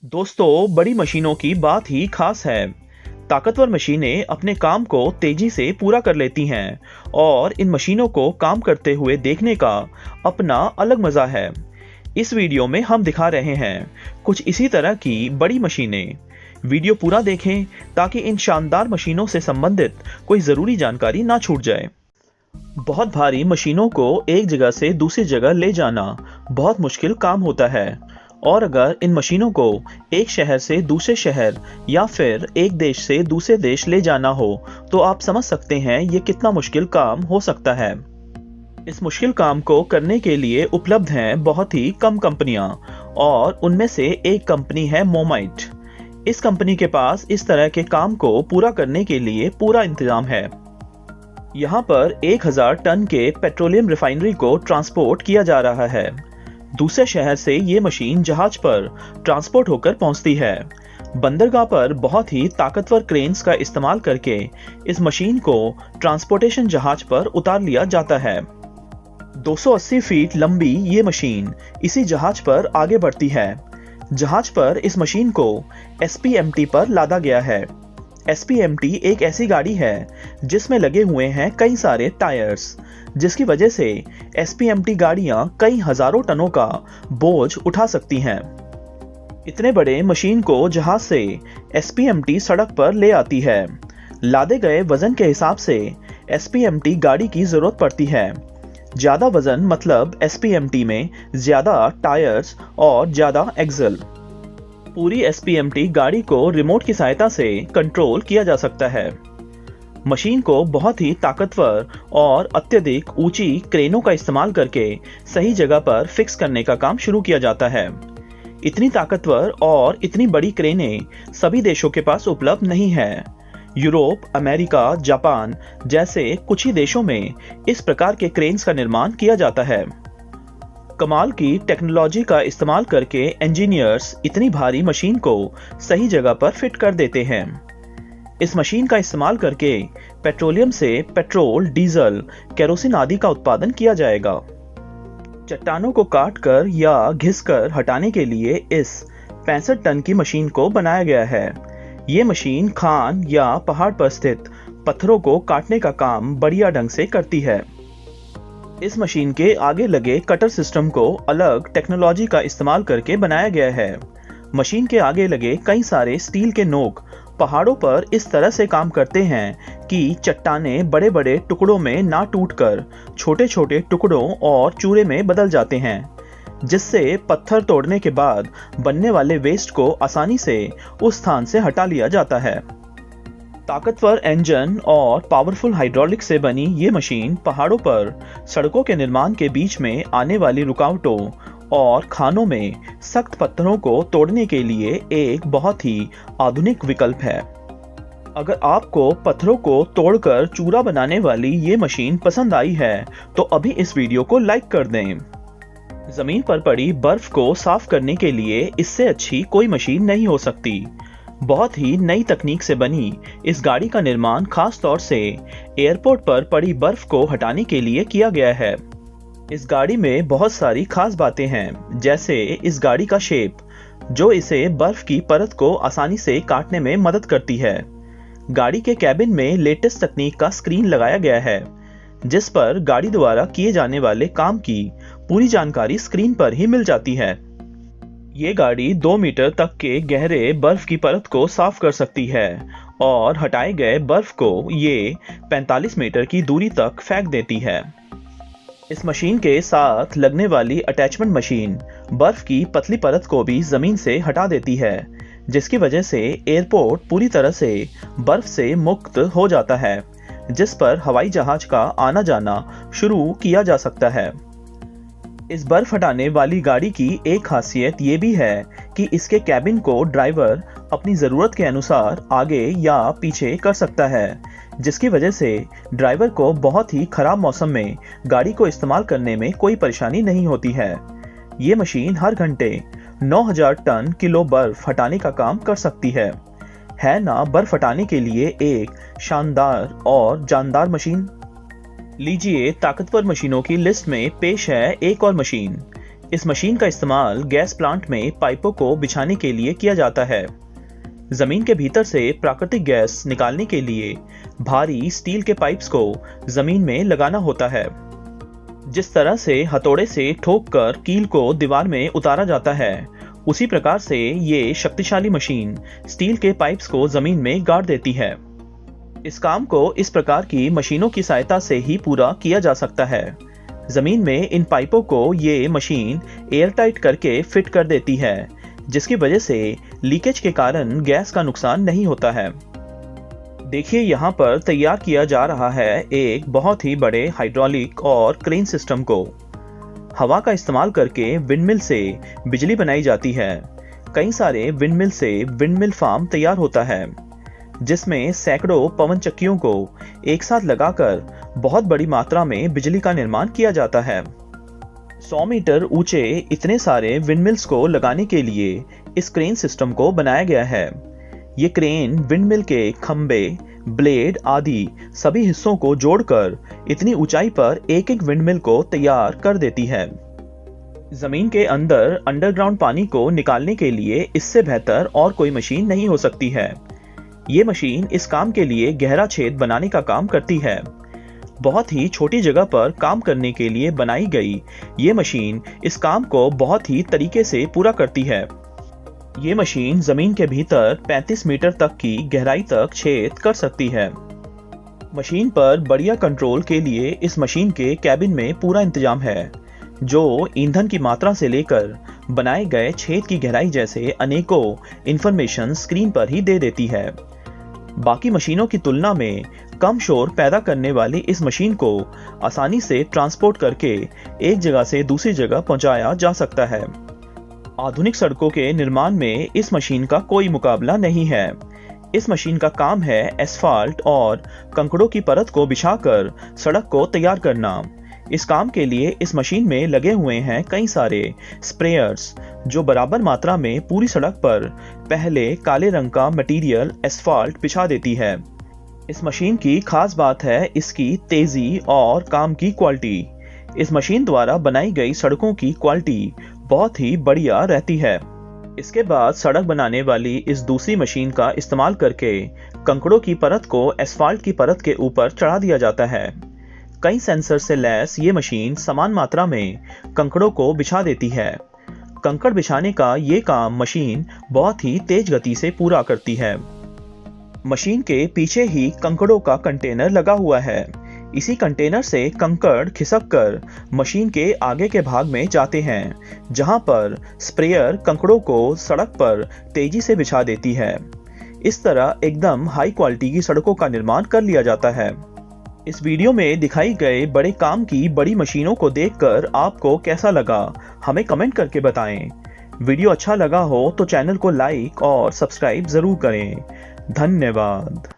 दोस्तों, बड़ी मशीनों की बात ही खास है। ताकतवर मशीनें अपने काम को तेजी से पूरा कर लेती हैं और इन मशीनों को काम करते हुए देखने का अपना अलग मजा है। इस वीडियो में हम दिखा रहे हैं कुछ इसी तरह की बड़ी मशीनें। वीडियो पूरा देखें ताकि इन शानदार मशीनों से संबंधित कोई जरूरी जानकारी ना छूट जाए। बहुत भारी मशीनों को एक जगह से दूसरी जगह ले जाना बहुत मुश्किल काम होता है और अगर इन मशीनों को एक शहर से दूसरे शहर या फिर एक देश से दूसरे देश ले जाना हो तो आप समझ सकते हैं ये कितना मुश्किल काम हो सकता है। इस मुश्किल काम को करने के लिए उपलब्ध हैं बहुत ही कम कंपनियां और उनमें से एक कंपनी है मोमाइट। इस कंपनी के पास इस तरह के काम को पूरा करने के लिए पूरा इंतजाम है। यहाँ पर 1000 टन के पेट्रोलियम रिफाइनरी को ट्रांसपोर्ट किया जा रहा है। दूसरे शहर से ये मशीन जहाज पर ट्रांसपोर्ट होकर पहुंचती है। बंदरगाह पर बहुत ही ताकतवर क्रेन्स का इस्तेमाल करके इस मशीन को ट्रांसपोर्टेशन जहाज पर उतार लिया जाता है। 280 फीट लंबी ये मशीन इसी जहाज पर आगे बढ़ती है। जहाज पर इस मशीन को एसपीएमटी पर लादा गया है। एसपीएमटी एक ऐसी गाड़ी है जिसमें लगे हुए हैं कई सारे टायर्स, जिसकी वजह से एसपीएमटी गाड़ियां कई हजारों टनों का बोझ उठा सकती हैं। इतने बड़े मशीन को जहाज से एसपीएमटी सड़क पर ले आती है। लादे गए वजन के हिसाब से एसपीएमटी गाड़ी की जरूरत पड़ती है। ज्यादा वजन मतलब एसपीएमटी में ज्यादा टायर्स और ज्यादा एक्सल। पूरी एसपीएमटी गाड़ी को रिमोट की सहायता से कंट्रोल किया जा सकता है। मशीन को बहुत ही ताकतवर और अत्यधिक ऊंची क्रेनों का इस्तेमाल करके सही जगह पर फिक्स करने का काम शुरू किया जाता है। इतनी ताकतवर और इतनी बड़ी क्रेनें सभी देशों के पास उपलब्ध नहीं है। यूरोप, अमेरिका, जापान जैसे कुछ ही देशों में इस प्रकार के क्रेन्स का निर्माण किया जाता है। कमाल की टेक्नोलॉजी का इस्तेमाल करके इंजीनियर्स इतनी भारी मशीन को सही जगह पर फिट कर देते हैं। इस मशीन का इस्तेमाल करके पेट्रोलियम से पेट्रोल, डीजल, केरोसिन आदि का उत्पादन किया जाएगा। चट्टानों को काटकर या घिसकर हटाने के लिए इस 65 टन की मशीन को बनाया गया है। ये मशीन खान या पहाड़ पर स्थित पत्थरों को काटने का काम बढ़िया ढंग से करती है। इस मशीन के आगे लगे कटर सिस्टम को अलग टेक्नोलॉजी का इस्तेमाल करके बनाया गया है। मशीन के आगे लगे कई सारे स्टील के नोक पहाड़ों पर इस तरह से काम करते हैं कि चट्टानें बड़े बड़े टुकड़ों में ना टूटकर छोटे छोटे टुकड़ों और चूरे में बदल जाते हैं, जिससे पत्थर तोड़ने के बाद बनने वाले वेस्ट को आसानी से उस स्थान से हटा लिया जाता है। ताकतवर इंजन और पावरफुल हाइड्रोलिक से बनी ये मशीन पहाड़ों पर सड़कों के निर्माण के बीच में आने वाली रुकावटों और खानों में सख्त पत्थरों को तोड़ने के लिए एक बहुत ही आधुनिक विकल्प है। अगर आपको पत्थरों को तोड़कर चूरा बनाने वाली ये मशीन पसंद आई है तो अभी इस वीडियो को लाइक कर दें। जमीन पर पड़ी बर्फ को साफ करने के लिए इससे अच्छी कोई मशीन नहीं हो सकती। बहुत ही नई तकनीक से बनी इस गाड़ी का निर्माण खास तौर से एयरपोर्ट पर पड़ी बर्फ को हटाने के लिए किया गया है। इस गाड़ी में बहुत सारी खास बातें हैं, जैसे इस गाड़ी का शेप जो इसे बर्फ की परत को आसानी से काटने में मदद करती है। गाड़ी के कैबिन में लेटेस्ट तकनीक का स्क्रीन लगाया गया है, जिस पर गाड़ी द्वारा किए जाने वाले काम की पूरी जानकारी स्क्रीन पर ही मिल जाती है। ये गाड़ी 2 मीटर तक के गहरे बर्फ की परत को साफ कर सकती है और हटाए गए बर्फ को ये 45 मीटर की दूरी तक फेंक देती है। इस मशीन के साथ लगने वाली अटैचमेंट मशीन बर्फ की पतली परत को भी जमीन से हटा देती है, जिसकी वजह से एयरपोर्ट पूरी तरह से बर्फ से मुक्त हो जाता है, जिस पर हवाई जहाज का आना जाना शुरू किया जा सकता है। इस बर्फ हटाने वाली गाड़ी की एक खासियत ये भी है कि इसके कैबिन को ड्राइवर अपनी ज़रूरत के अनुसार आगे या पीछे कर सकता है, जिसकी वजह से ड्राइवर को बहुत ही खराब मौसम में गाड़ी को इस्तेमाल करने में कोई परेशानी नहीं होती है। ये मशीन हर घंटे 9000 टन किलो बर्फ हटाने का काम कर सकती है ना बर्फ हटाने के लिए एक शानदार और जानदार मशीन। लीजिए ताकतवर मशीनों की लिस्ट में पेश है एक और मशीन। इस मशीन का इस्तेमाल गैस प्लांट में पाइपों को बिछाने के लिए किया जाता है। जमीन के भीतर से प्राकृतिक गैस निकालने के लिए भारी स्टील के पाइप्स को जमीन में लगाना होता है। जिस तरह से हथौड़े से ठोककर कील को दीवार में उतारा जाता है, उसी प्रकार से ये शक्तिशाली मशीन स्टील के पाइप्स को जमीन में गाड़ देती है। इस काम को इस प्रकार की मशीनों की सहायता से ही पूरा किया जा सकता है। जमीन में इन पाइपों को ये मशीन एयरटाइट करके फिट कर देती है, जिसकी वजह से लीकेज के कारण गैस का नुकसान नहीं होता है। देखिए, यहाँ पर तैयार किया जा रहा है एक बहुत ही बड़े हाइड्रोलिक और क्रेन सिस्टम को। हवा का इस्तेमाल करके विंडमिल से बिजली बनाई जाती है। कई सारे विंडमिल से विंडमिल फार्म तैयार होता है, जिसमें सैकड़ों पवन चक्कियों को एक साथ लगाकर बहुत बड़ी मात्रा में बिजली का निर्माण किया जाता है। 100 मीटर ऊंचे इतने सारे विंडमिल्स को लगाने के लिए इस क्रेन सिस्टम को बनाया गया है। ये क्रेन विंडमिल के खंबे, ब्लेड आदि सभी हिस्सों को जोड़कर इतनी ऊंचाई पर एक एक विंडमिल को तैयार कर देती है। जमीन के अंदर अंडरग्राउंड पानी को निकालने के लिए इससे बेहतर और कोई मशीन नहीं हो सकती है। ये मशीन इस काम के लिए गहरा छेद बनाने का काम करती है। बहुत ही छोटी जगह पर काम करने के लिए बनाई गई ये मशीन इस काम को बहुत ही तरीके से पूरा करती है। ये मशीन जमीन के भीतर 35 मीटर तक की गहराई तक छेद कर सकती है। मशीन पर बढ़िया कंट्रोल के लिए इस मशीन के कैबिन में पूरा इंतजाम है, जो ईंधन की मात्रा से लेकर बनाए गए छेद की गहराई जैसे अनेकों इंफॉर्मेशन स्क्रीन पर ही दे देती है। बाकी मशीनों की तुलना में कम शोर पैदा करने वाली इस मशीन को आसानी से ट्रांसपोर्ट करके एक जगह से दूसरी जगह पहुंचाया जा सकता है। आधुनिक सड़कों के निर्माण में इस मशीन का कोई मुकाबला नहीं है। इस मशीन का काम है एस्फाल्ट और कंकड़ों की परत को बिछाकर सड़क को तैयार करना। इस काम के लिए इस मशीन में लगे हुए हैं कई सारे स्प्रेयर्स, जो बराबर मात्रा में पूरी सड़क पर पहले काले रंग का मटेरियल एस्फाल्ट बिछा देती है। इस मशीन की खास बात है इसकी तेजी और काम की क्वालिटी। इस मशीन द्वारा बनाई गई सड़कों की क्वालिटी बहुत ही बढ़िया रहती है। इसके बाद सड़क बनाने वाली इस दूसरी मशीन का इस्तेमाल करके कंकड़ों की परत को एस्फाल्ट की परत के ऊपर चढ़ा दिया जाता है। कई सेंसर से लैस ये मशीन समान मात्रा में कंकड़ों को बिछा देती है। कंकड़ बिछाने का ये काम मशीन बहुत ही तेज गति से पूरा करती है। मशीन के पीछे ही कंकड़ों का कंटेनर लगा हुआ है। इसी कंटेनर से कंकड़ खिसक मशीन के आगे के भाग में जाते हैं, जहां पर स्प्रेयर कंकड़ों को सड़क पर तेजी से बिछा देती है। इस तरह एकदम हाई क्वालिटी की सड़कों का निर्माण कर लिया जाता है। इस वीडियो में दिखाई गए बड़े काम की बड़ी मशीनों को देखकर आपको कैसा लगा, हमें कमेंट करके बताएं। वीडियो अच्छा लगा हो तो चैनल को लाइक और सब्सक्राइब जरूर करें। धन्यवाद।